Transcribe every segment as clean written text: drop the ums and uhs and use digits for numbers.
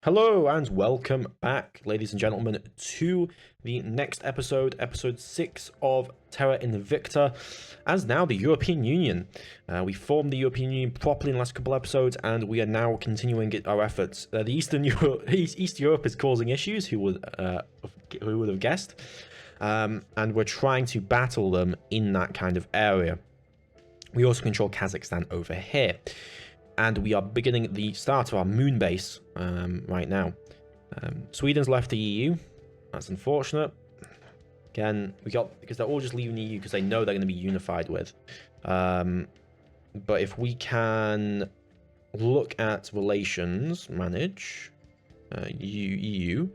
Hello and welcome back, ladies and gentlemen, to the next episode, episode 6 of Terra Invicta, as now the European Union. We formed the European Union properly in the last couple episodes, and we are now continuing our efforts. The East Europe is causing issues, who would have guessed? And we're trying to battle them in that kind of area. We also control Kazakhstan over here. And we are beginning the start of our moon base right now. Sweden's left the EU. That's unfortunate. Again, because they're all just leaving the EU because they know they're going to be unified with. But if we can look at relations, manage, EU,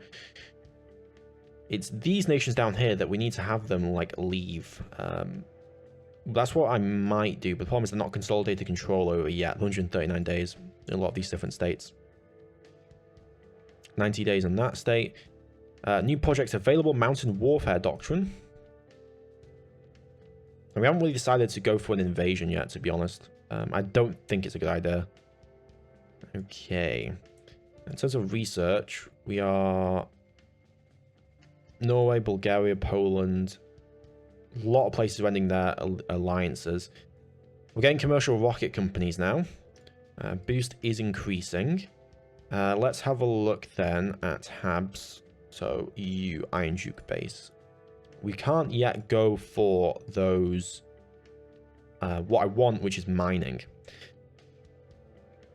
it's these nations down here that we need to have them like leave. That's what I might do, but the problem is they're not consolidated control over yet. 139 days in a lot of these different states. 90 days in that state. New projects available, Mountain Warfare Doctrine. And we haven't really decided to go for an invasion yet, to be honest. I don't think it's a good idea. Okay. In terms of research, we are Norway, Bulgaria, Poland. A lot of places are ending their alliances. We're getting commercial rocket companies now. Boost is increasing. Let's have a look then at Habs. So EU Iron Duke base. We can't yet go for those. What I want, which is mining.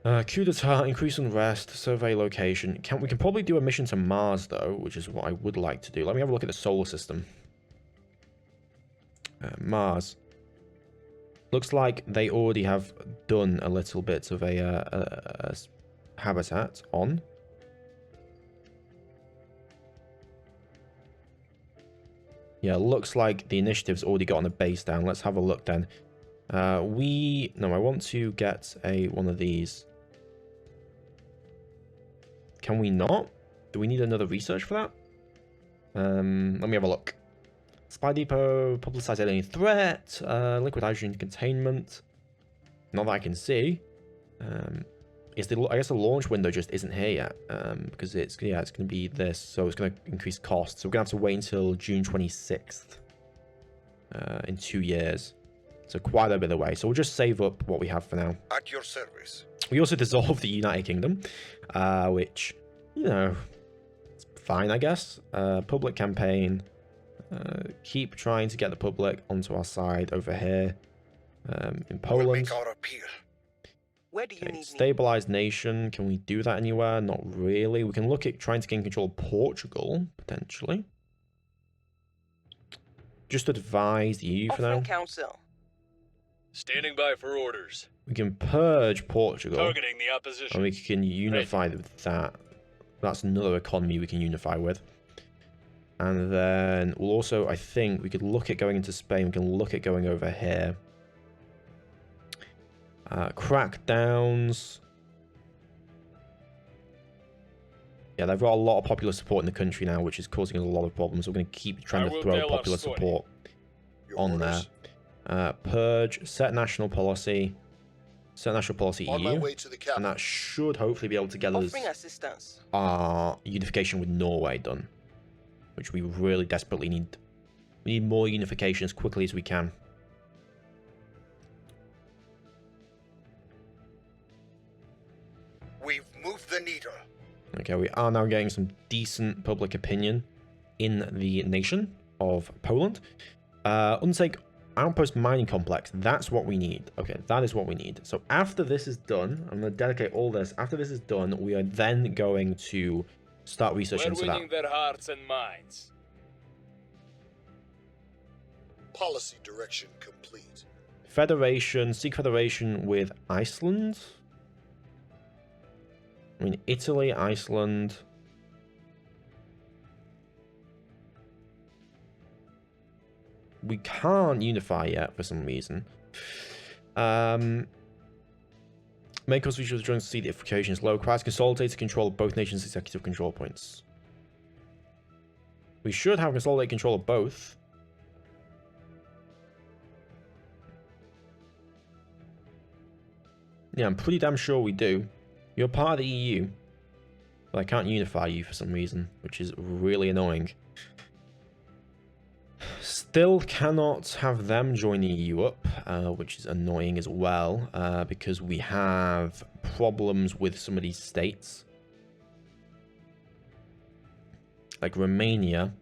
Coup d'etat, increase unrest, survey location. We can probably do a mission to Mars though, which is what I would like to do. Let me have a look at the solar system. Mars. Looks like they already have done a little bit of a habitat on. Yeah, looks like the initiative's already gotten a base down. Let's have a look then. I want to get one of these. Can we not? Do we need another research for that? Let me have a look. Spy depot, publicize alien threat, liquid hydrogen containment. Not that I can see. I guess the launch window just isn't here yet. Because it's going to be this, so it's going to increase costs. So we're going to have to wait until June 26th. In 2 years. So quite a bit away. So we'll just save up what we have for now. At your service. We also dissolved the United Kingdom, which, it's fine, I guess. Public campaign. Keep trying to get the public onto our side over here in Poland. We'll make our appeal. Where do you need stabilized nation. Can we do that anywhere? Not really. We can look at trying to gain control of Portugal, potentially. Just advise the EU for now. Council. Standing by for orders. We can purge Portugal. Targeting the opposition. And we can unify with that. That's another economy we can unify with. And then we'll also, I think, we could look at going into Spain. We can look at going over here. Crackdowns. Yeah, they've got a lot of popular support in the country now, which is causing us a lot of problems. We're going to keep trying to throw popular support on there. Purge, set national policy. Set national policy EU. On my way to the and that should hopefully be able to get us our unification with Norway done. Which we really desperately need. We need more unification as quickly as we can. We've moved the needle. Okay, we are now getting some decent public opinion in the nation of Poland. Unsake outpost mining complex. That's what we need. Okay, that is what we need. So after this is done, I'm going to dedicate all this. After this is done, we are then going to start researching into that. We're winning their hearts and minds. Policy direction complete. Federation, seek federation with Iceland. I mean, Italy, Iceland. We can't unify yet for some reason. Make us reach the joint seat if occasion is low. Requires consolidated control of both nations' executive control points. We should have consolidated control of both. Yeah, I'm pretty damn sure we do. You're part of the EU. But I can't unify you for some reason, which is really annoying. Still cannot have them join the EU up, which is annoying as well, because we have problems with some of these states. Like Romania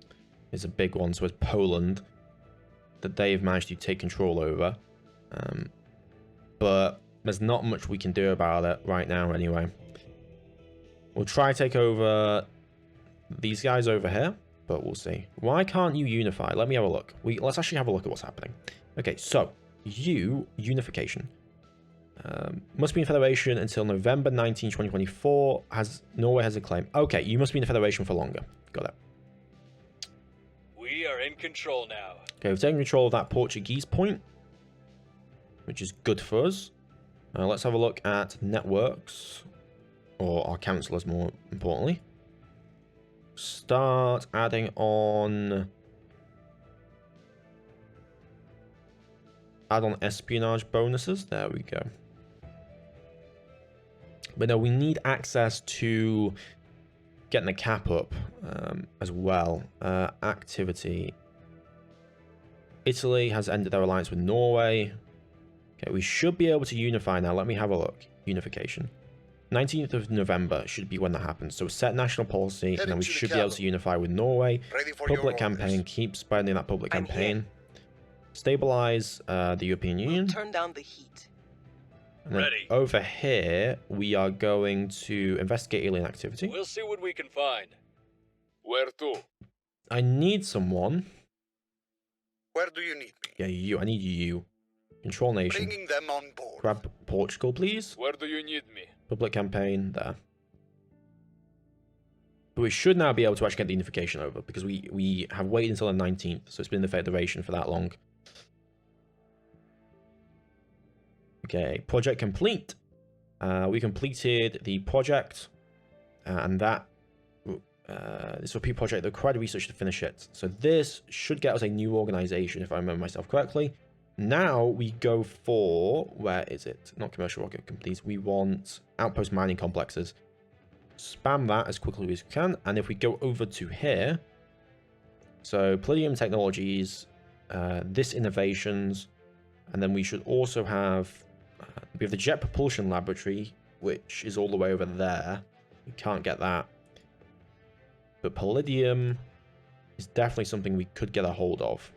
is a big one, so it's Poland that they've managed to take control over. But there's not much we can do about it right now anyway. We'll try to take over these guys over here, but we'll see. Why can't you unify? Let me have a look. Let's actually have a look at what's happening. Okay, so unification. Must be in Federation until November 19, 2024. Norway has a claim. Okay, you must be in the Federation for longer. Got it. We are in control now. Okay, we've taken control of that Portuguese point, which is good for us. Let's have a look at networks, or our councillors more importantly. Start adding on... Add on espionage bonuses. There we go. But no, we need access to getting the cap up as well. Activity. Italy has ended their alliance with Norway. Okay, we should be able to unify now. Let me have a look. Unification. 19th of November should be when that happens. So set national policy, and then we should be able to unify with Norway. Public campaign. Keep spending that public campaign. Stabilize the European Union. Turn down the heat. And then over here, we are going to investigate alien activity. We'll see what we can find. Where to? I need someone. Where do you need me? Yeah, you. I need you. Control nation. Bringing them on board. Grab Portugal, please. Where do you need me? Public campaign, there. But we should now be able to actually get the unification over, because we have waited until the 19th, so it's been in the Federation for that long. Okay, project complete. We completed the project, and that this repeat project, the required research to finish it. So this should get us a new organization, if I remember myself correctly. Now we go for, where is it? Not commercial rocket companies. We want outpost mining complexes. Spam that as quickly as we can. And if we go over to here, so Palladium Technologies, this innovations, and then we should also have, we have the Jet Propulsion Laboratory, which is all the way over there. We can't get that. But Palladium is definitely something we could get a hold of.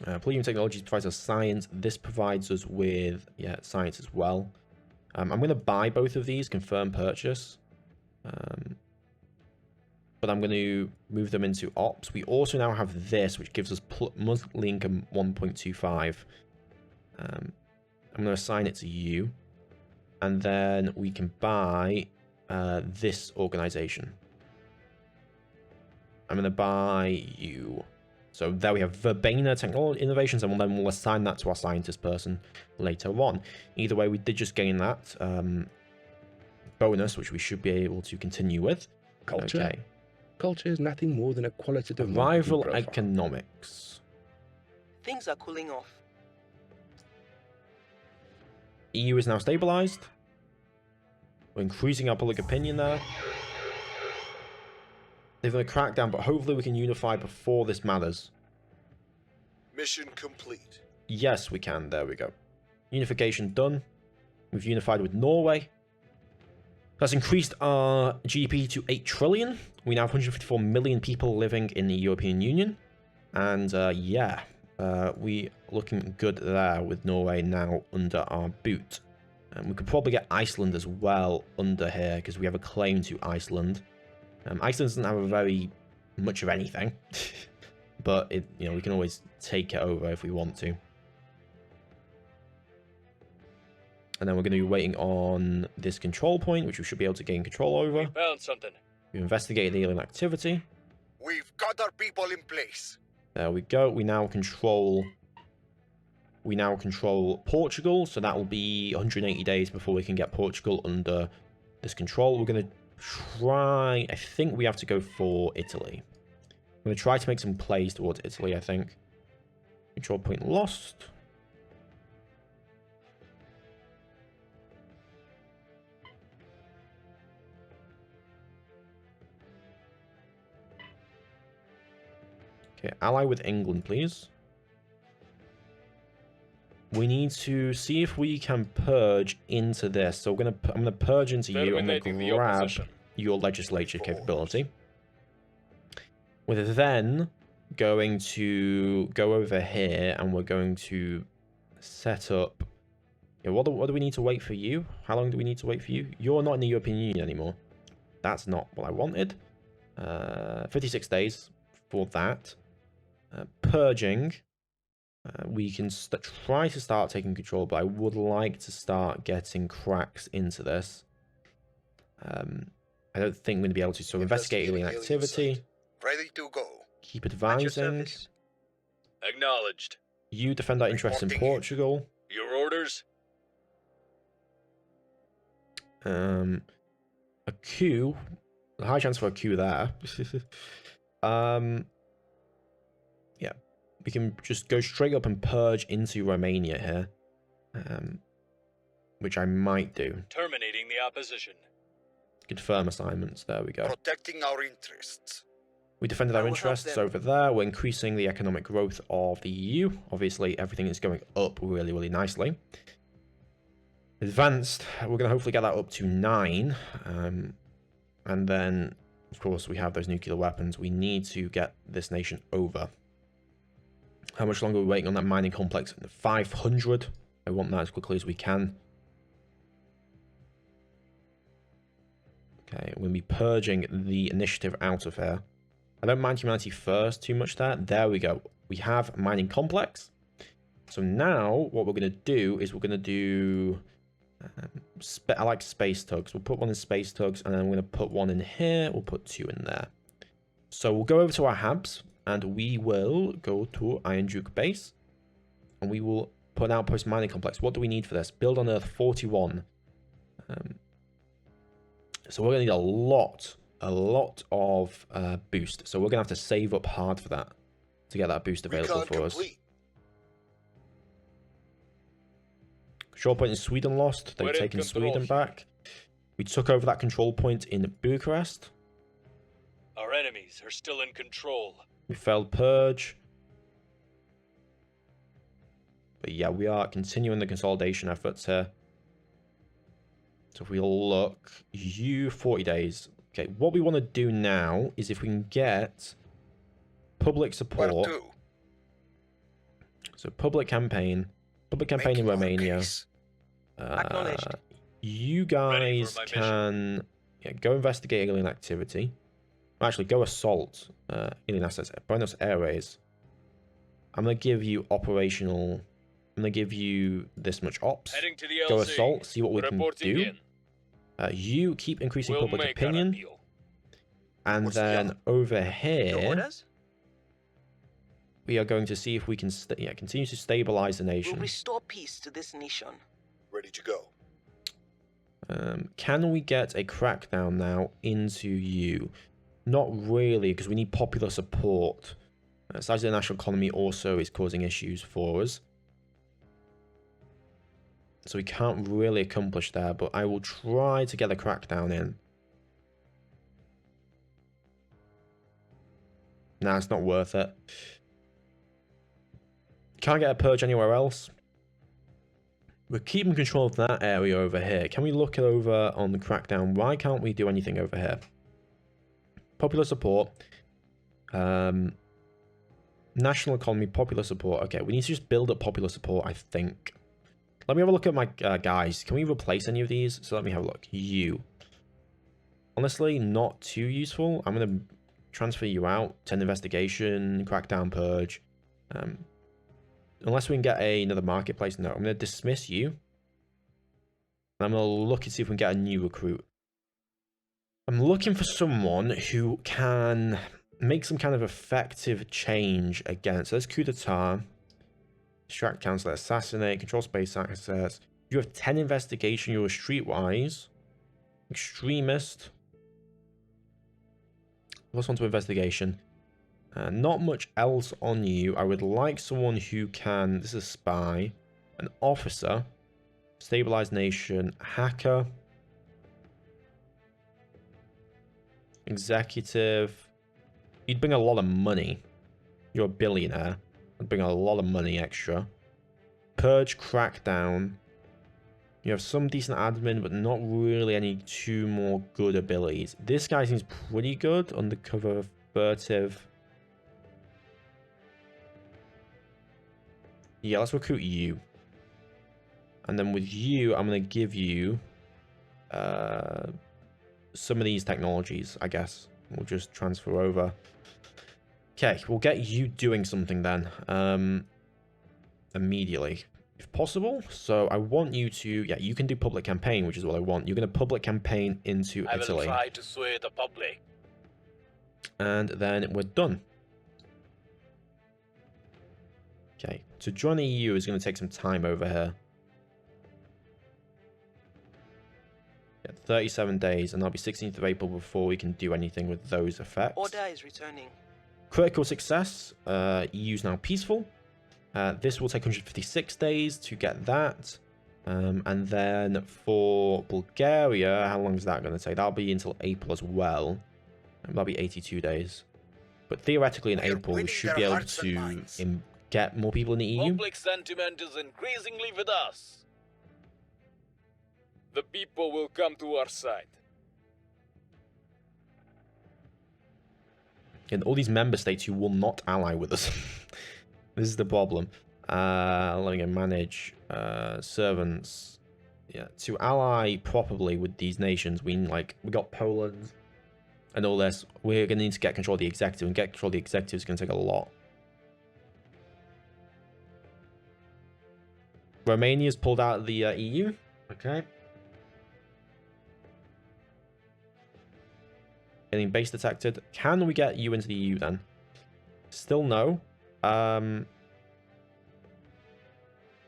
Palladium Technologies provides us science. This provides us with, science as well. I'm going to buy both of these, confirm purchase. But I'm going to move them into ops. We also now have this, which gives us monthly income 1.25. I'm going to assign it to you. And then we can buy this organization. I'm going to buy you. So there we have Verbena Technology Innovations, and then we'll assign that to our scientist person later on. Either way, we did just gain that bonus, which we should be able to continue with. Culture. Okay. Culture is nothing more than a qualitative Rival marketing profile. economics. Things are cooling off. EU is now stabilized. We're increasing our public opinion there. They've done a crackdown, but hopefully we can unify before this matters. Mission complete. Yes, we can. There we go. Unification done. We've unified with Norway. That's increased our GDP to 8 trillion. We now have 154 million people living in the European Union. And we looking good there with Norway now under our boot. And we could probably get Iceland as well under here, because we have a claim to Iceland. Iceland doesn't have a very much of anything, but we can always take it over if we want to. And then we're going to be waiting on this control point, which we should be able to gain control over. We found something. We've investigated the alien activity. We've got our people in place. There we go. We now control Portugal, so that will be 180 days before we can get Portugal under this control. We're going to try, I think we have to go for Italy. I'm going to try to make some plays towards Italy, I think. Control point lost. Okay, ally with England, please. We need to see if we can purge into this. So I'm gonna purge into you. I'm gonna Terminating the grab opposition. your legislature capability. We're then going to go over here and we're going to set up. Yeah, what do we need to wait for you? How long do we need to wait for you? You're not in the European Union anymore. That's not what I wanted. 56 days for that. Purging. We can try to start taking control, but I would like to start getting cracks into this. I don't think we're going to be able to. So investigate alien activity. Ready to go. Keep At your advising. service. Acknowledged. You defend our interests in Reporting in. Portugal. Your orders? A coup. A high chance for a coup there. Yeah. We can just go straight up and purge into Romania here. Which I might do. Terminating the opposition. Confirm assignments. There we go. Protecting our interests. We defended I our will help interests them. over there. We're increasing the economic growth of the EU. Obviously, everything is going up really, really nicely. Advanced, we're going to hopefully get that up to 9. And then, of course, we have those nuclear weapons. We need to get this nation over. How much longer are we waiting on that mining complex? 500. I want that as quickly as we can. Okay, we're going to be purging the initiative out of here. I don't mind humanity first too much there. There we go. We have mining complex. So now what we're going to do is we're going to do... I like space tugs. We'll put one in space tugs and then we're going to put one in here. We'll put 2 in there. So we'll go over to our Habs and we will go to Iron Duke base. And we will put an outpost mining complex. What do we need for this? Build on Earth 41. So we're going to need a lot of boost. So we're going to have to save up hard for that to get that boost available Recon for us. complete. Control point in Sweden lost. They've We're in taken control Sweden here. back. We took over that control point in Bucharest. Our enemies are still in control. We failed purge. But yeah, we are continuing the consolidation efforts here. So if we look, you 40 days. Okay, what we want to do now is if we can get public Where support. to? So public campaign in Making our Romania. case. Acknowledged. You Ready guys for my mission. can go investigate alien activity. Actually, go assault alien assets. Buenos Aires. I'm gonna give you operational. I'm gonna give you this much ops. Heading to the Go LZ. assault. See what we can Reporting do. in. You keep increasing We'll public make our opinion, appeal. and What's the then other? over Your here orders? we are going to see if we can continue to stabilize the Will nation. restore peace to this nation. Ready to go. Can we get a crackdown now into you? Not really, because we need popular support. Size of the national economy also is causing issues for us. So we can't really accomplish there, but I will try to get a crackdown in. Nah, it's not worth it. Can't get a purge anywhere else. We're keeping control of that area over here. Can we look over on the crackdown? Why can't we do anything over here? Popular support. National economy, popular support. Okay, we need to just build up popular support, I think. Let me have a look at my guys. Can we replace any of these? So let me have a look. You. Honestly, not too useful. I'm going to transfer you out. 10 investigation, crackdown, purge. Unless we can get another marketplace. No, I'm going to dismiss you. And I'm going to look and see if we can get a new recruit. I'm looking for someone who can make some kind of effective change against. So there's coup d'etat. Distract, cancel, assassinate, control space access. You have 10 investigation. You're a streetwise. Extremist. Plus one to investigation. Not much else on you. I would like someone who can... This is a spy. An officer. Stabilized nation. Hacker. Executive. You'd bring a lot of money. You're a billionaire. That'd bring a lot of money extra. Purge, crackdown. You have some decent admin, but not really any two more good abilities. This guy seems pretty good. Undercover, furtive. Yeah, let's recruit you. And then with you, I'm going to give you some of these technologies, I guess. We'll just transfer over. Okay, we'll get you doing something then. Immediately, if possible. So I want you to... Yeah, you can do public campaign, which is what I want. You're going to public campaign into Italy. I will try to sway the public. And then we're done. Okay, to join the EU is going to take some time over here. Yeah, 37 days, and that'll be 16th of April before we can do anything with those effects. Order is returning. Critical success. EU's now peaceful. This will take 156 days to get that. And then for Bulgaria, how long is that going to take? That'll be until April as well. That'll be 82 days. But theoretically in April, we should be able to get more people in the EU. Public sentiment is increasingly with us. The people will come to our side. And all these member states who will not ally with us. This is the problem. Letting it manage servants. Yeah, to ally properly with these nations, we got Poland and all this. We're gonna need to get control of the executive, and get control of the executive is gonna take a lot. Romania's pulled out of the EU. Okay. Getting base detected. Can we get you into the EU then? Still no. Are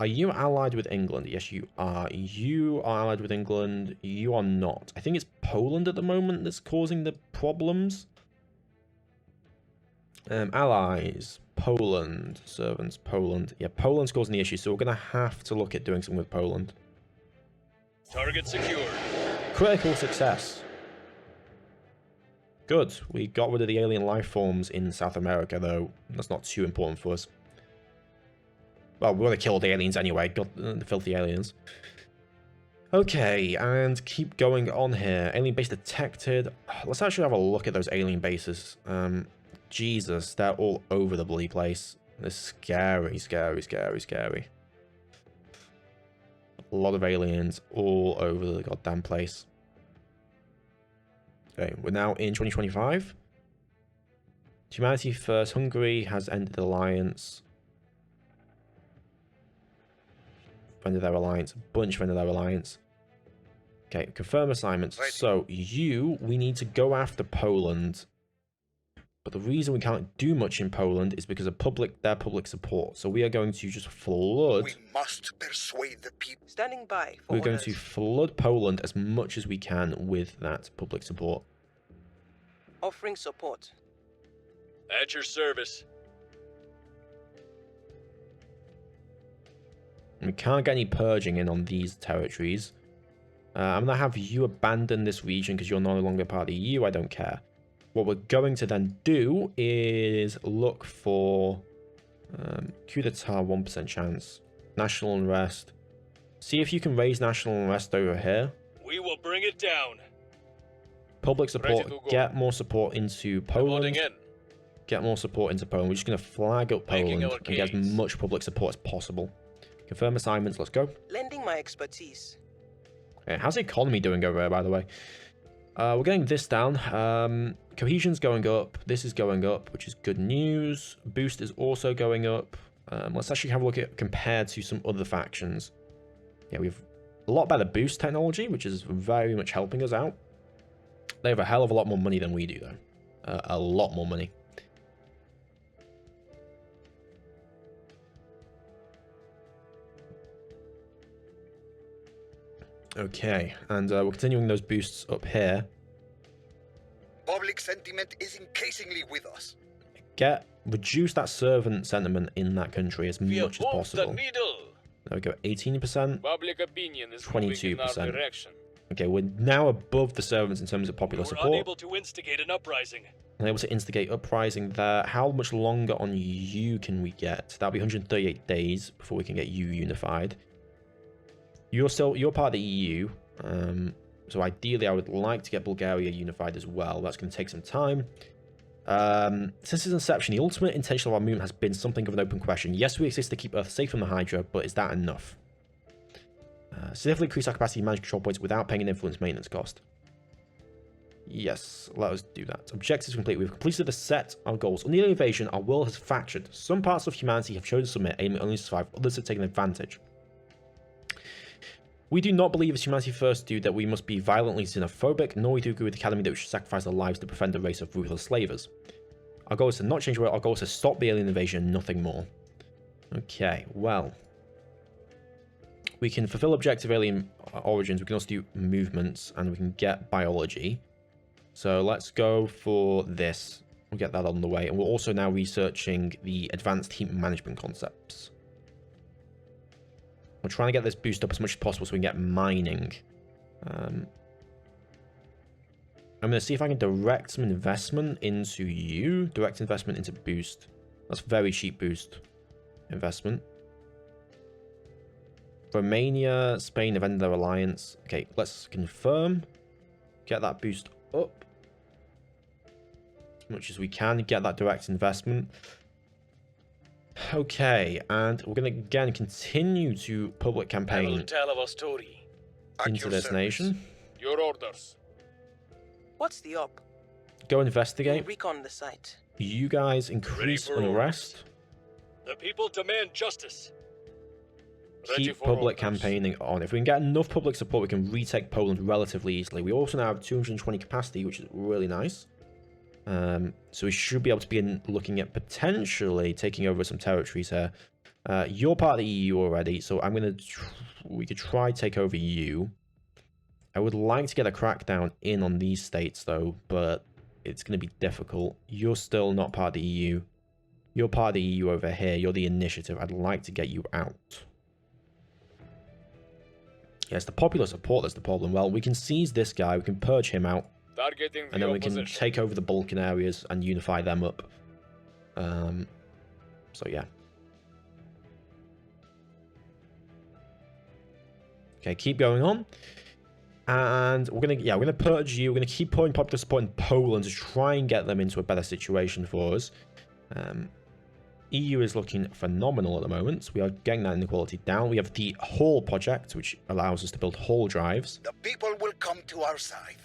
you allied with England? Yes, you are. You are allied with England. You are not. I think it's Poland at the moment that's causing the problems. Allies. Poland. Servants. Poland. Yeah, Poland's causing the issue, so we're going to have to look at doing something with Poland. Target secured. Critical success. Good. We got rid of the alien life forms in South America, though. That's not too important for us. Well, we want to kill the aliens anyway. Got the filthy aliens. Okay, and keep going on here. Alien base detected. Let's actually have a look at those alien bases. Jesus, they're all over the bloody place. They're scary, scary, scary, scary. A lot of aliens all over the goddamn place. Okay, we're now in 2025. Humanity First. Hungary has ended the alliance. Ended their alliance. A bunch of ended their alliance. Okay, confirm assignments. Ready. So we need to go after Poland. But the reason we can't do much in Poland is because of their public support. So we are going to just flood. We must persuade the people. Standing by for We're going orders. to flood Poland as much as we can with that public support. Offering support. At your service. We can't get any purging in on these territories. I'm going to have you abandon this region because you're no longer part of the EU. I don't care. What we're going to then do is look for coup d'etat, 1% chance. National unrest. See if you can raise national unrest over here. We will bring it down. Public Ready support. to go. Get more support into Loading Poland. in. Get more support into Poland. We're just going to flag up Making Poland our and get as case. much public support as possible. Confirm assignments. Let's go. Lending my expertise. Okay, how's the economy doing over there, by the way? We're getting this down. Cohesion's going up. This is going up, which is good news. Boost is also going up. Let's actually have a look at compared to some other factions. Yeah, we have a lot better boost technology, which is very much helping us out. They have a hell of a lot more money than we do, though. A lot more money. Okay, and we're continuing those boosts up here. Public sentiment is increasingly with us. Reduce that servant sentiment in that country as We much as have moved possible. the needle. There we go, 18%. Public opinion is moving in our 22%. direction. Okay, we're now above the servants in terms of popular We were support. unable to instigate an uprising. Unable to instigate uprising there. How much longer on you can we get? That'll be 138 days before we can get you unified. You're part of the EU. So ideally, I would like to get Bulgaria unified as well. That's going to take some time. Since its inception, the ultimate intention of our movement has been something of an open question. Yes, we exist to keep Earth safe from the Hydra, but is that enough? Significantly increase our capacity to manage control points without paying an influence maintenance cost. Yes, let us do that. Objectives complete. We've completed the set of goals. On the invasion, our world has fractured. Some parts of humanity have chosen to submit, aiming only to survive. Others have taken advantage. We do not believe, as Humanity First do, that we must be violently xenophobic, nor do we agree with the Academy that we should sacrifice our lives to prevent a race of ruthless slavers. Our goal is to not change the world. Our goal is to stop the alien invasion, nothing more. Okay, well. We can fulfill objective alien origins. We can also do movements, and we can get biology. So let's go for this. We'll get that on the way. And we're also now researching the advanced heat management concepts. We're trying to get this boost up as much as possible so we can get mining. I'm going to see if I can direct some investment into you. Direct investment into boost. That's very cheap boost investment. Romania, Spain have ended their alliance. Okay, let's confirm. Get that boost up. As much as we can. Get that direct investment. Okay, and we're going to again continue to public I will campaign tell our story. At into your this service. nation. Your orders. What's the op? Go We'll investigate. recon the site. You guys increase Ready for unrest. The people demand justice. Ready Keep for public orders. campaigning on. If we can get enough public support, we can retake Poland relatively easily. We also now have 220 capacity, which is really nice. So we should be able to begin looking at potentially taking over some territories here. You're part of the EU already, so I'm gonna. We could try take over you. I would like to get a crackdown in on these states though, but it's gonna be difficult. You're still not part of the EU. You're part of the EU over here. You're the initiative. I'd like to get you out. Yes, the popular support that's the problem. Well, we can seize this guy. We can purge him out. Targeting And the then we can opposition. take over the Balkan areas and unify them up. So yeah. Okay, keep going on. And we're gonna purge you. We're gonna keep pouring popular support in Poland to try and get them into a better situation for us. EU is looking phenomenal at the moment. We are getting that inequality down. We have the Hall project, which allows us to build Hall drives. The people will come to our side.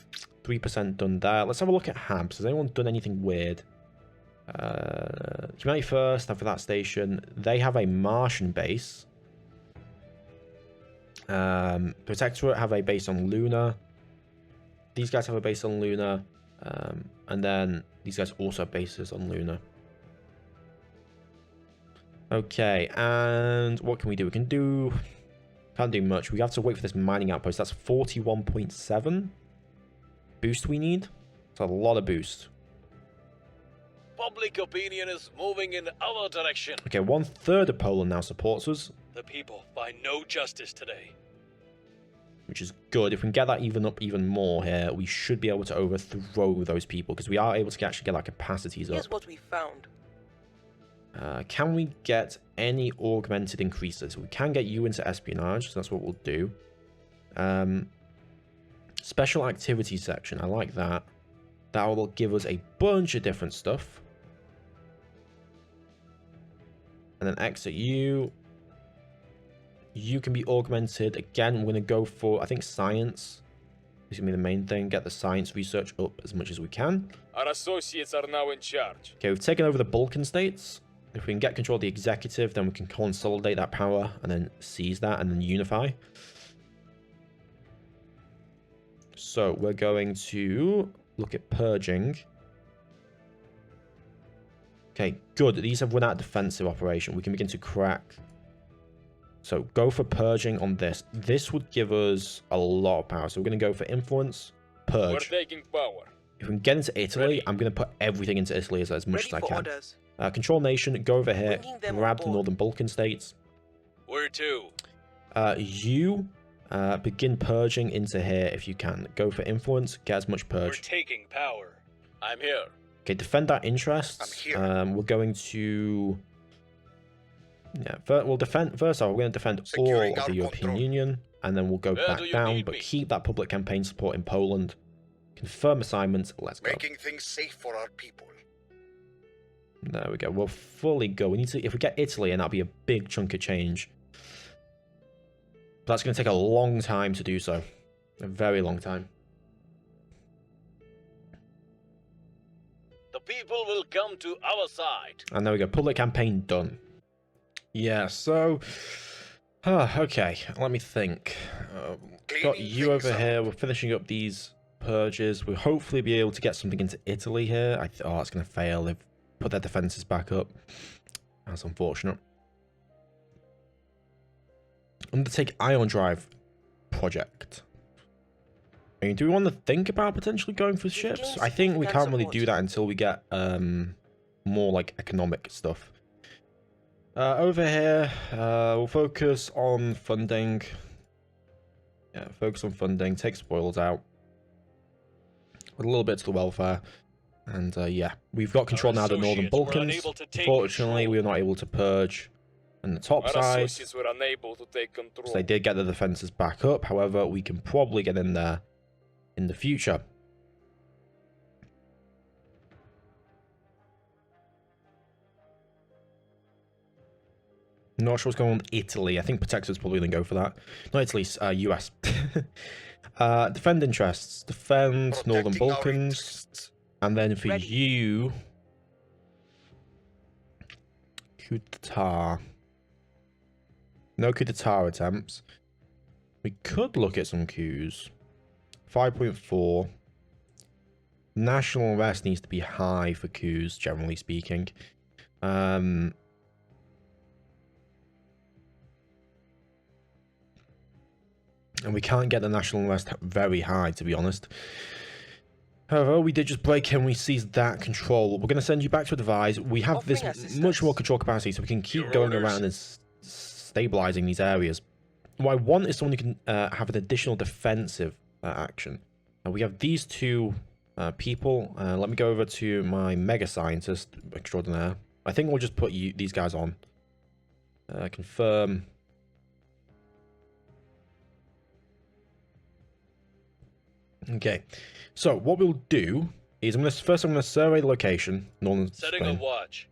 3% done there. Let's have a look at Habs. Has anyone done anything weird? Humanity First, and for that station, they have a Martian base. Protectorate have a base on Luna. These guys have a base on Luna. And then these guys also have bases on Luna. Okay, and what can we do? We can do... Can't do much. We have to wait for this mining outpost. That's 41.7 boost we need. It's a lot of boost. Public opinion is moving in our direction. Okay, 1/3 of Poland now supports us, The people find no justice today. which is good. If we can get that even up even more here, we should be able to overthrow those people, because we are able to actually get our capacities up. Here's what we found. Can we get any augmented increases? We can get you into espionage, so that's what we'll do. Special activities section, I like that. That will give us a bunch of different stuff. And then exit you. You can be augmented. Again, we're going to go for, I think, science is going to be the main thing. Get the science research up as much as we can. Our associates are now in charge. Okay, we've taken over the Balkan states. If we can get control of the executive, then we can consolidate that power and then seize that and then unify. So we're going to look at purging. Okay, good. These have run out of defensive operation. We can begin to crack. So go for purging on this. This would give us a lot of power. So we're going to go for influence, We're purge. taking power. If we can get into Italy, Ready. I'm going to put everything into Italy as much Ready as I for can. orders. Control nation, go over here, Bringing them grab on the board. Northern Balkan states. Where to? You begin purging into here if you can. Go for influence, get as much We're purge. taking power. I'm here. Okay, defend our interests. I'm here. We're going to... Yeah, we'll defend... First off, we're going to defend Securing all of our the European control. Union, and then we'll go Where back do you down, need but me? keep that public campaign support in Poland. Confirm assignments. Let's go. Making things safe for our people. There we go. We'll fully go. We need to... If we get Italy, and that'll be a big chunk of change. But that's going to take a long time to do so. A very long time. The people will come to our side. And there we go. Public campaign done. Yeah, so... okay, let me think. Got Cleaning you over things up. here. We're finishing up these purges. We'll hopefully be able to get something into Italy here. Oh, it's going to fail. They've put their defenses back up. That's unfortunate. Undertake Ion Drive project. I mean, do we want to think about potentially going for ships? I think we can't really do that until we get more like economic stuff. Over here, we'll focus on funding. Yeah, focus on funding. Take spoils out. With a little bit to the welfare. And yeah, we've got control now of the Northern Balkans. Fortunately, we were not able to purge on the top side. Were unable to take control. So they did get the defenses back up. However, we can probably get in there in the future. Not sure what's going on with Italy. I think Protector's probably going to go for that. Not Italy, US. Defend interests. Defend Northern Protecting our Balkans. interests. And then for Ready. you... Coup d'etat. No coup d'etat attempts. We could look at some coups. 5.4. National arrest needs to be high for coups, generally speaking. And we can't get the national arrest very high, to be honest. However, we did just break in. We seized that control. We're going to send you back to advise. We have Offering this assistance. much more control capacity, so we can keep Your going orders. around and stabilizing these areas. What I want is someone who can have an additional defensive action. We have these two people. Let me go over to my mega scientist extraordinaire. I think we'll just put these guys on. Confirm. Okay, so what we'll do is I'm gonna survey the location. Northern Setting a Spain. watch.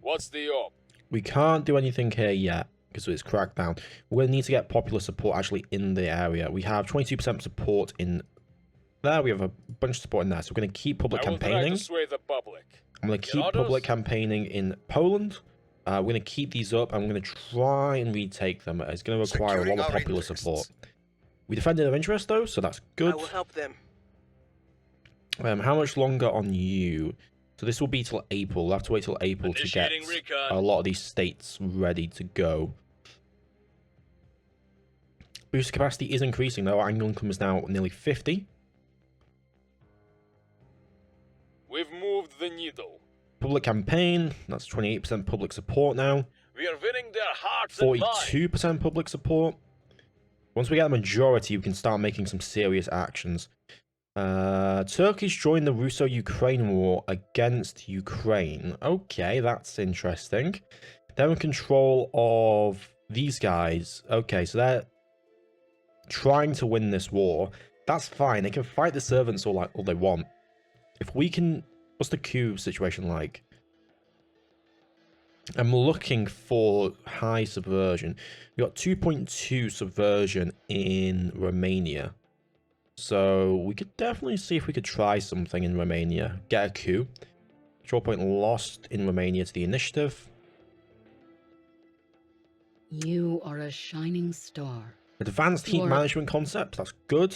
What's the op? We can't do anything here yet because it's cracked down. We're gonna need to get popular support actually in the area. We have 22% support in there. We have a bunch of support in there. So we're gonna keep public I will try campaigning. to sway the public. I'm gonna Get keep orders? public campaigning in Poland. We're gonna keep these up. I'm gonna try and retake them. It's gonna require a Securing lot of our popular interests. support. We defended our interest though, so that's good. I will help them. How much longer on you? So this will be till April. We'll have to wait till April to get Initiating recon. a lot of these states ready to go. Boost capacity is increasing though. Our annual income is now nearly 50. We've moved the needle. Public campaign, that's 28% public support now. We are winning their hearts and minds. 42% public support. Once we get a majority, we can start making some serious actions. Turkey's joined the Russo-Ukraine war against Ukraine. Okay, that's interesting. They're in control of these guys. Okay, so they're trying to win this war. That's fine. They can fight the servants all they want. If we can... What's the coup situation like? I'm looking for high subversion. We got 2.2 subversion in Romania. So we could definitely see if we could try something in Romania. Get a coup. Control point lost in Romania to the initiative. You are a shining star. Advanced heat Or- management concept. That's good.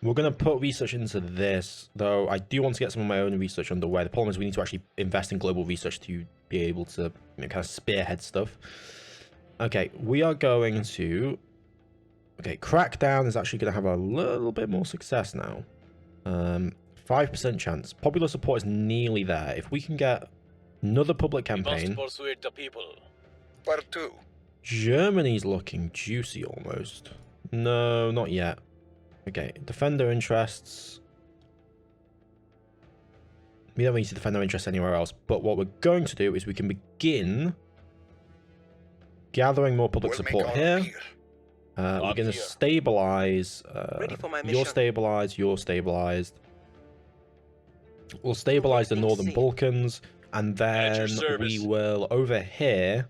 We're going to put research into this, though I do want to get some of my own research underway. The problem is we need to actually invest in global research to be able to kind of spearhead stuff. Okay, we are going to... Okay, Crackdown is actually going to have a little bit more success now. 5% chance. Popular support is nearly there. If we can get another public We campaign... must persuade the people. Where to? Germany's looking juicy almost. No, not yet. Okay, defender interests. We don't need to defend our interests anywhere else. But what we're going to do is we can begin gathering more public support here. We're going to stabilize. Ready for my You're mission. stabilized. You're stabilized. We'll stabilize the Northern Balkans, and then we will over here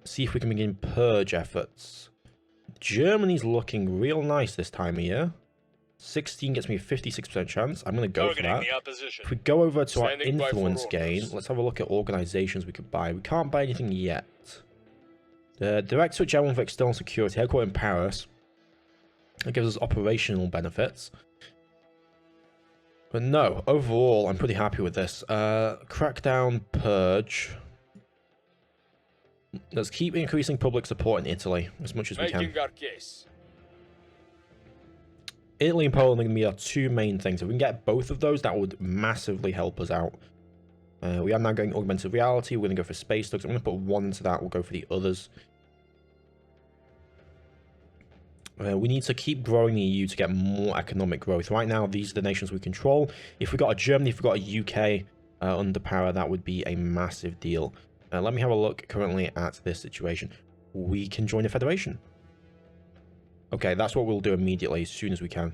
see if we can begin purge efforts. Germany's looking real nice this time of year. 16 gets me a 56% chance. I'm going to go for that. If we go over to our influence gain, let's have a look at organizations we could buy. We can't buy anything yet. The Directorate General of External Security, headquartered in Paris. It gives us operational benefits. But no, overall, I'm pretty happy with this. Crackdown, purge. Let's keep increasing public support in Italy as much as we can. Italy and Poland are going to be our two main things. If we can get both of those, that would massively help us out. We are now going augmented reality. We're going to go for space dogs. I'm going to put one into that. We'll go for the others. We need to keep growing the EU to get more economic growth. Right now, these are the nations we control. If we got a Germany, if we got a UK under power, that would be a massive deal. Let me have a look currently at this situation. We can join a federation. Okay, that's what we'll do immediately, as soon as we can.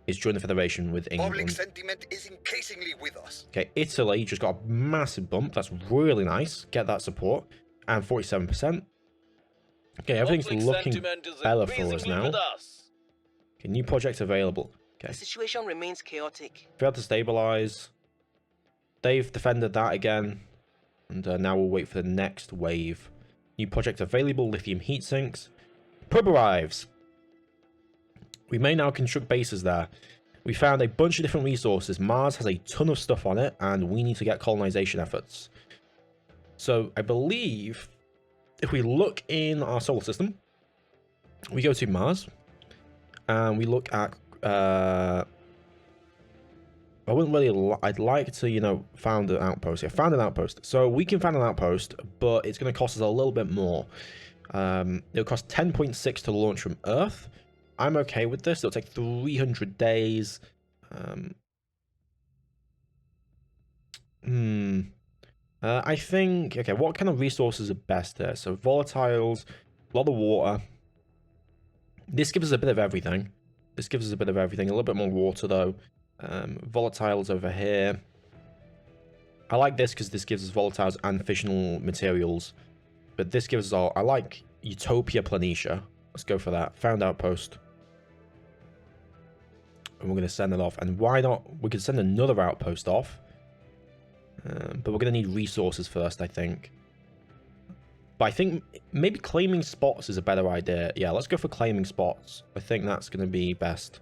Is join the federation with England. Public sentiment is increasingly with us. Okay, Italy just got a massive bump. That's really nice. Get that support. And 47%. Okay, everything's looking better for us now. Okay, new projects available. Okay. The situation remains chaotic. Failed to stabilize. They've defended that again. And now we'll wait for the next wave. New project available. Lithium heat sinks. Pub arrives. We may now construct bases there. We found a bunch of different resources. Mars has a ton of stuff on it, and we need to get colonization efforts. So I believe if we look in our solar system, we go to Mars, and we look at. I wouldn't really. I'd like to, you know, found an outpost. Yeah, found an outpost. So we can find an outpost, but it's going to cost us a little bit more. It'll cost 10.6 to launch from Earth. I'm okay with this. It'll take 300 days. I think... Okay, what kind of resources are best here? So, volatiles, a lot of water. This gives us a bit of everything. A little bit more water, though. Volatiles over here. I like this because this gives us volatiles and fissional materials. But this gives us all... I like Utopia Planitia. Let's go for that. Found outpost. And we're going to send it off. And why not? We could send another outpost off. But we're going to need resources first, I think. But I think maybe claiming spots is a better idea. Yeah, let's go for claiming spots. I think that's going to be best.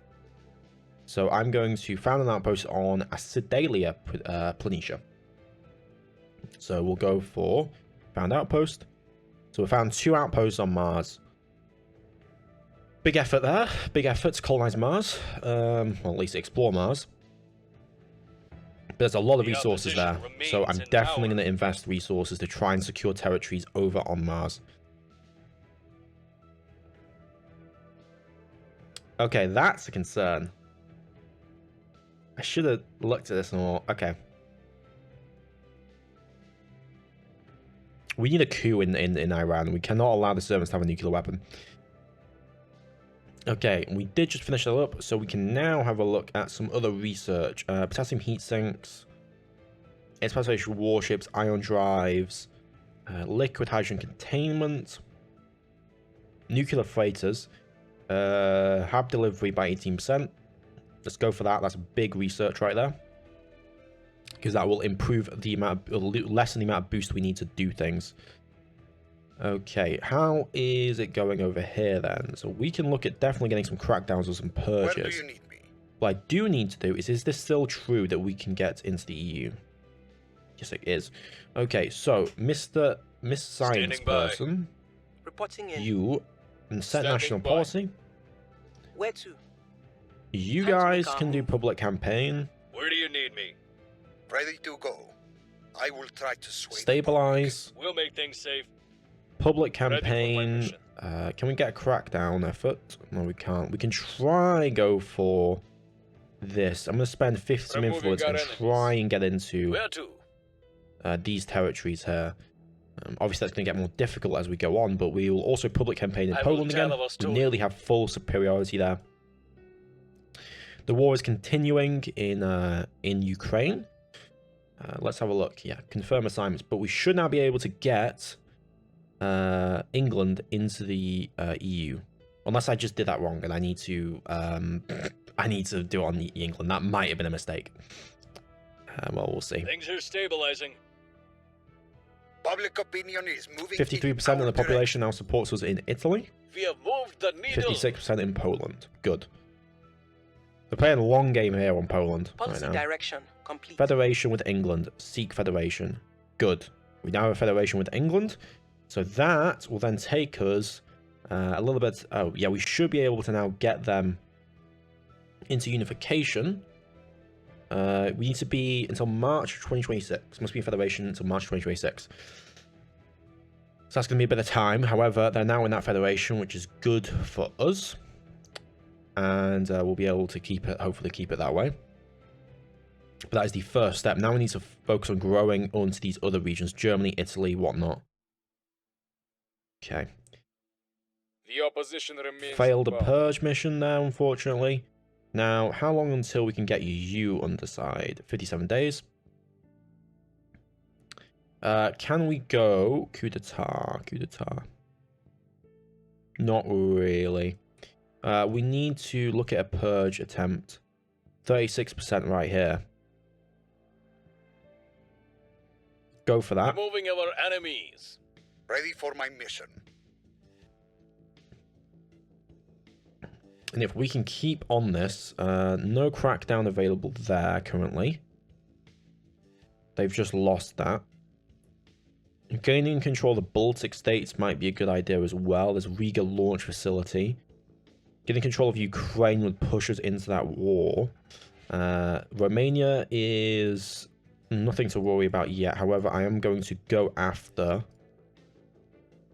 So I'm going to found an outpost on Acidalia Planitia. So we'll go for found outpost. So we found 2 outposts on Mars. Big effort there. Big effort to colonize Mars. Well, at least explore Mars. But there's a lot of resources there. So I'm definitely going to invest resources to try and secure territories over on Mars. Okay, that's a concern. I should have looked at this more. Okay. We need a coup in Iran. We cannot allow the servants to have a nuclear weapon. Okay, we did just finish that up, so we can now have a look at some other research. Potassium heat sinks, exploration warships, ion drives, liquid hydrogen containment, nuclear freighters, hab delivery by 18%. Let's go for that. That's a big research right there. Because that will improve the amount of, lessen the amount of boost we need to do things. Okay, how is it going over here then? So we can look at definitely getting some crackdowns or some purges. Where do you need me? What I do need to do is this still true that we can get into the EU? Yes, it is. Okay, so Miss Science Person, Reporting in. you and set national policy. Where to? You Time to guys make our can do move. public campaign. Where do you need me? Ready to go. I will try to sway. Stabilize. We'll make things safe. Public Ready for my campaign. mission. Can we get a crackdown effort? No, we can't. We can try go for this. I'm going to spend 50 Removing influence our and enemies. try and get into Where to? these territories here. Obviously, that's going to get more difficult as we go on, but we will also public campaign in I will Poland tell again. of a We story. nearly have full superiority there. The war is continuing in Ukraine. Let's have a look. Yeah, confirm assignments. But we should now be able to get England into the EU. Unless I just did that wrong and I need to do it on England. That might have been a mistake. Well, we'll see. Things are stabilizing. Public opinion is moving. 53% of the population now supports us in Italy. We have moved the needle. 56% in Poland. Good. They're playing a long game here on Poland right Policy now. direction complete. Federation with England. Seek federation. Good. We now have a federation with England. So that will then take us a little bit... Oh, yeah, we should be able to now get them into unification. We need to be until March 2026. Must be a federation until March 2026. So that's going to be a bit of time. However, they're now in that federation, which is good for us. And we'll be able to keep it, hopefully keep it that way. But that is the first step. Now we need to focus on growing onto these other regions. Germany, Italy, whatnot. Okay. The opposition remains. Failed a in power. purge mission now, unfortunately. Now, how long until we can get you underside? 57 days. Can we go coup d'etat? Coup d'etat. Not really. We need to look at a purge attempt. 36% right here. Go for that. Removing our enemies. Ready for my mission. And if we can keep on this, no crackdown available there currently. They've just lost that. Gaining control of the Baltic states might be a good idea as well. There's Riga launch facility. Getting control of Ukraine would push us into that war. Romania is nothing to worry about yet. However, I am going to go after...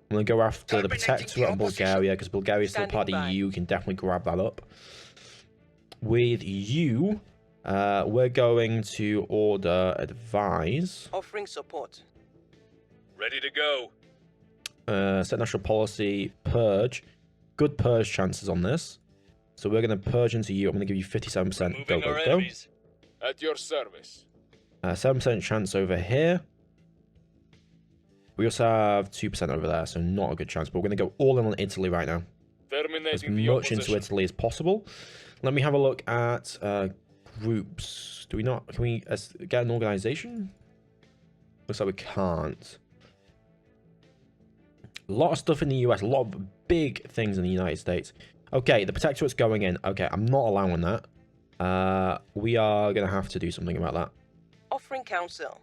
I'm going to go after the Protectorate on Bulgaria, because Bulgaria is still part of the EU. We can definitely grab that up. With you, we're going to order advise. Offering support. Ready to go. Set national policy, purge. Good purge chances on this. So we're going to purge into you. I'm going to give you 57%. Go, Removing our go, go. enemies. At your service. 7% chance over here. We also have 2% over there, so not a good chance. But we're going to go all in on Italy right now. As Terminating the much into opposition. Italy as possible. Let me have a look at groups. Do we not... Can we get an organization? Looks like we can't. A lot of stuff in the US. A lot of big things in the United States. Okay, the Protectorate's going in. Okay, I'm not allowing that. We are going to have to do something about that. Offering counsel.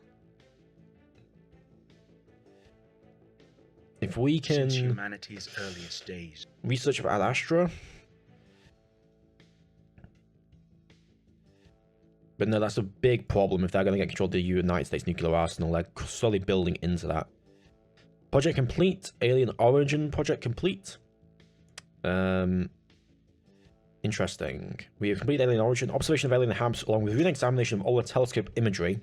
If we can Since humanity's earliest days. research about Astra. But no, that's a big problem if they're going to get control of the United States nuclear arsenal. They're slowly building into that. Project complete. Alien Origin project complete. Interesting. We have completed Alien Origin. Observation of alien habits along with re-examination of all the telescope imagery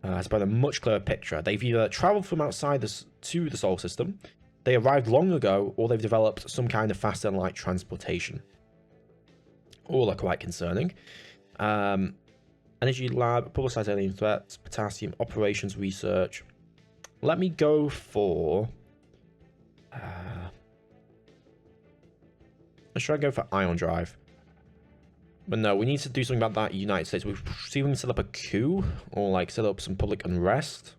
has been a much clearer picture. They've either traveled from outside this to the solar system, they arrived long ago, or they've developed some kind of faster than light transportation. All are quite concerning. Energy lab, publicized alien threats, potassium operations research. Let me go for... let's try and go for ion drive. But no, we need to do something about that United States. We see if we can set up a coup or like set up some public unrest.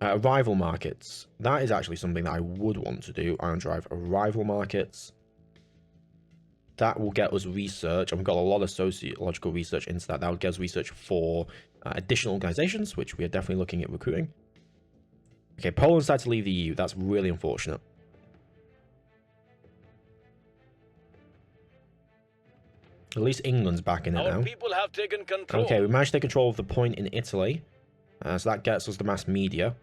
Arrival markets. That is actually something that I would want to do. Ion drive arrival markets. That will get us research, and we've got a lot of sociological research into that. That will get us research for additional organizations, which we are definitely looking at recruiting. Okay, Poland decided to leave the EU. That's really unfortunate. At least England's back in it Our now. people have taken control. Okay, we managed to take control of the point in Italy. So that gets us the mass media.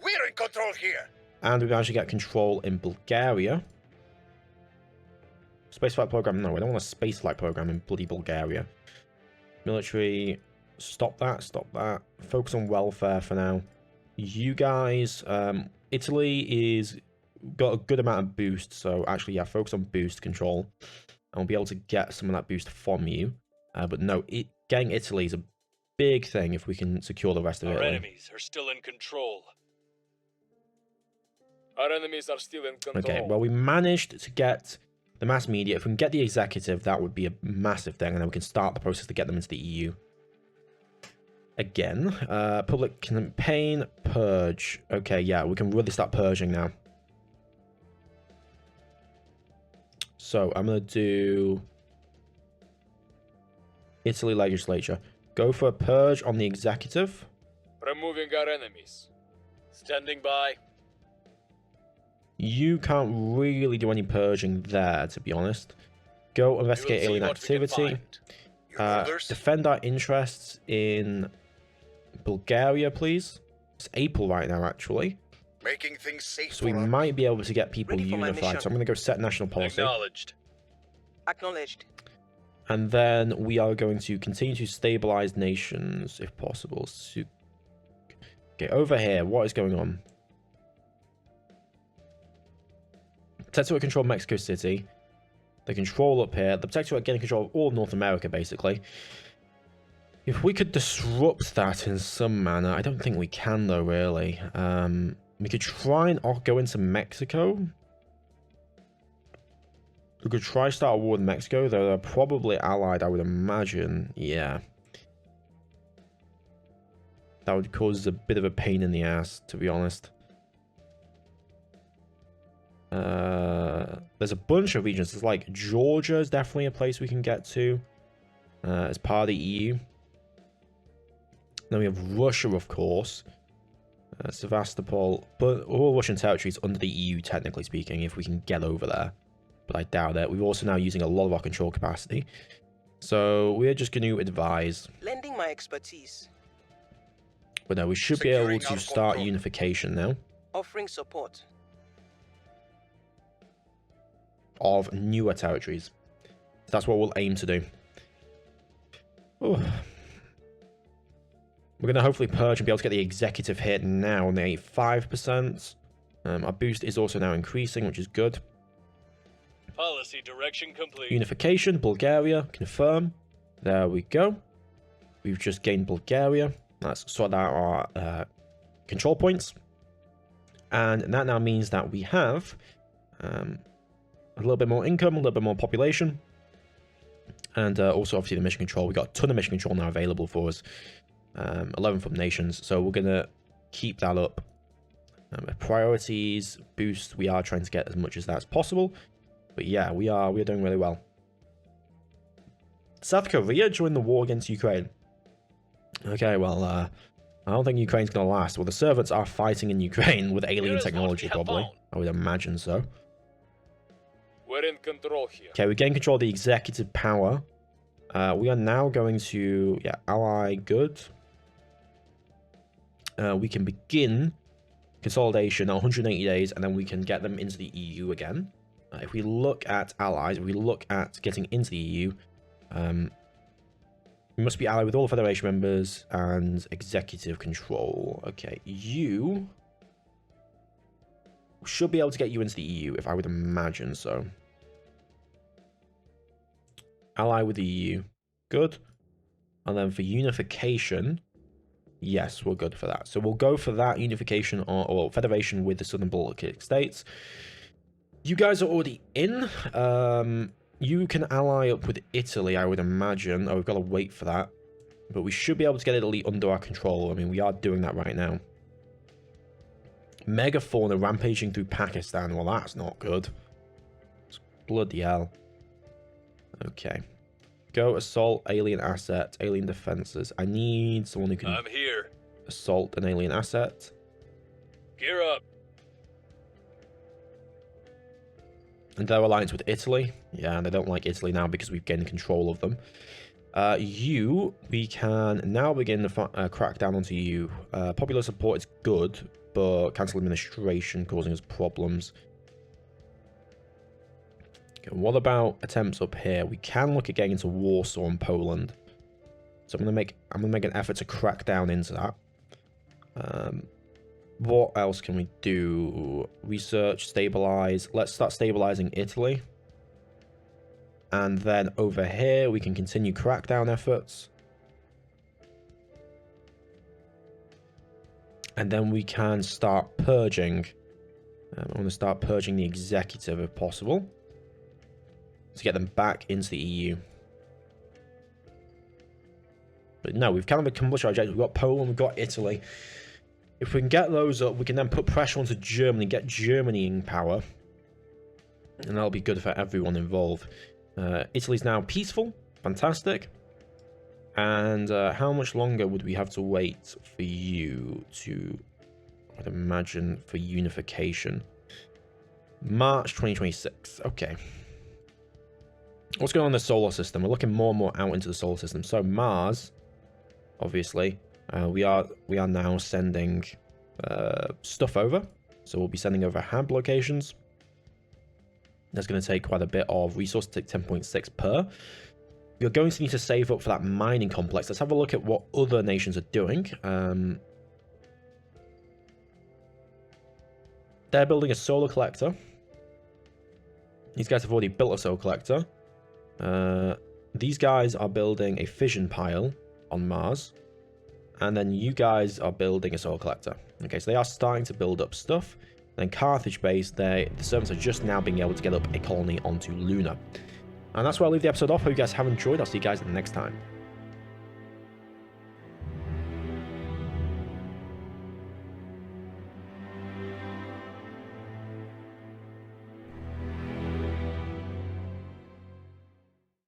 We're in control here. And we managed to get control in Bulgaria. Spaceflight program? No, I don't want a spaceflight program in bloody Bulgaria. Military, stop that, stop that. Focus on welfare for now. You guys, Italy is got a good amount of boost, so actually, yeah, focus on boost control. And we'll be able to get some of that boost from you. But no, getting Italy is a big thing if we can secure the rest of Our Italy. enemies are still in control. Our enemies are still in control. Okay, well, we managed to get the mass media. If we can get the executive, that would be a massive thing, and then we can start the process to get them into the EU. Again, public campaign, purge. Okay, yeah, we can really start purging now. So, I'm going to do Italy legislature. Go for a purge on the executive. Removing our enemies. Standing by. You can't really do any purging there, to be honest. Go investigate We will see alien what we can activity. find. Your orders? Defend our interests in Bulgaria, please. It's April right now, actually. Making things safe So we for us. might be able to get people Ready for my unified. mission. So I'm going to go set national policy. Acknowledged. Acknowledged. And then we are going to continue to stabilize nations, if possible. Okay, over here, what is going on? Protectorate control Mexico City. The control up here. The Protectorate getting control of all of North America, basically. If we could disrupt that in some manner, I don't think we can, though, really. We could try and go into Mexico. We could try start a war with Mexico, though they're probably allied, I would imagine. Yeah. That would cause a bit of a pain in the ass, to be honest. There's a bunch of regions. There's like Georgia is definitely a place we can get to as part of the EU. Then we have Russia, of course. Sevastopol. But all Russian territories under the EU, technically speaking, if we can get over there. But I doubt it. We're also now using a lot of our control capacity. So we're just going to advise. Lending my expertise. But no, we should be able Securing to our start control. unification now Offering support. of newer territories. That's what we'll aim to do. Oh. We're going to hopefully purge and be able to get the executive hit now on the 85%. Our boost is also now increasing, which is good. Policy direction complete. Unification, Bulgaria, confirm. There we go. We've just gained Bulgaria. Let's sort out our control points. And that now means that we have a little bit more income, a little bit more population. And also, obviously, the mission control. We've got a ton of mission control now available for us. 11 from nations. So we're going to keep that up. Priorities, boost. We are trying to get as much as that as possible. But yeah, we are doing really well. South Korea joined the war against Ukraine. Okay, well, I don't think Ukraine's going to last. Well, the servants are fighting in Ukraine with alien Here's what technology, we have probably. found. I would imagine so. We're in control here. Okay, we gain control of the executive power. We are now going to, ally good. We can begin consolidation on 180 days, and then we can get them into the EU again. If we look at allies, if we look at getting into the EU, we must be allied with all the Federation members and executive control. Okay, you should be able to get you into the EU, if I would imagine so. Ally with the EU. Good. And then for unification, yes, we're good for that. So we'll go for that unification or federation with the Southern Baltic states. You guys are already in. You can ally up with Italy, I would imagine. Oh, we've got to wait for that. But we should be able to get Italy under our control. I mean, we are doing that right now. Megafauna rampaging through Pakistan. Well, that's not good. Bloody hell. Okay. Go assault alien asset, alien defenses. I need someone who can I'm here. assault an alien asset. Gear up. And their alliance with Italy. Yeah, they don't like Italy now because we've gained control of them. We can now begin to crack down onto you. Popular support is good, but cancel administration causing us problems. Okay, what about attempts up here? We can look at getting into Warsaw and Poland. So I'm gonna make an effort to crack down into that. What else can we do? Research, stabilize. Let's start stabilizing Italy. And then over here, we can continue crackdown efforts. And then we can start purging. I'm going to start purging the executive if possible, to get them back into the EU. But no, we've kind of accomplished our objective. We've got Poland, we've got Italy. If we can get those up, we can then put pressure onto Germany, get Germany in power. And that'll be good for everyone involved. Italy's now peaceful. Fantastic. And how much longer would we have to wait for you to, I'd imagine, for unification? March 2026. Okay. What's going on in the solar system? We're looking more and more out into the solar system. So Mars, obviously, we are now sending stuff over. So we'll be sending over hab locations. That's going to take quite a bit of resource, take 10.6 per. You're going to need to save up for that mining complex. Let's have a look at what other nations are doing. They're building a solar collector. These guys have already built a solar collector. These guys are building a fission pile on Mars. And then you guys are building a solar collector. Okay, so they are starting to build up stuff. Then Carthage base, the servants are just now being able to get up a colony onto Luna. And that's where I'll leave the episode off. Hope you guys have enjoyed. I'll see you guys next time.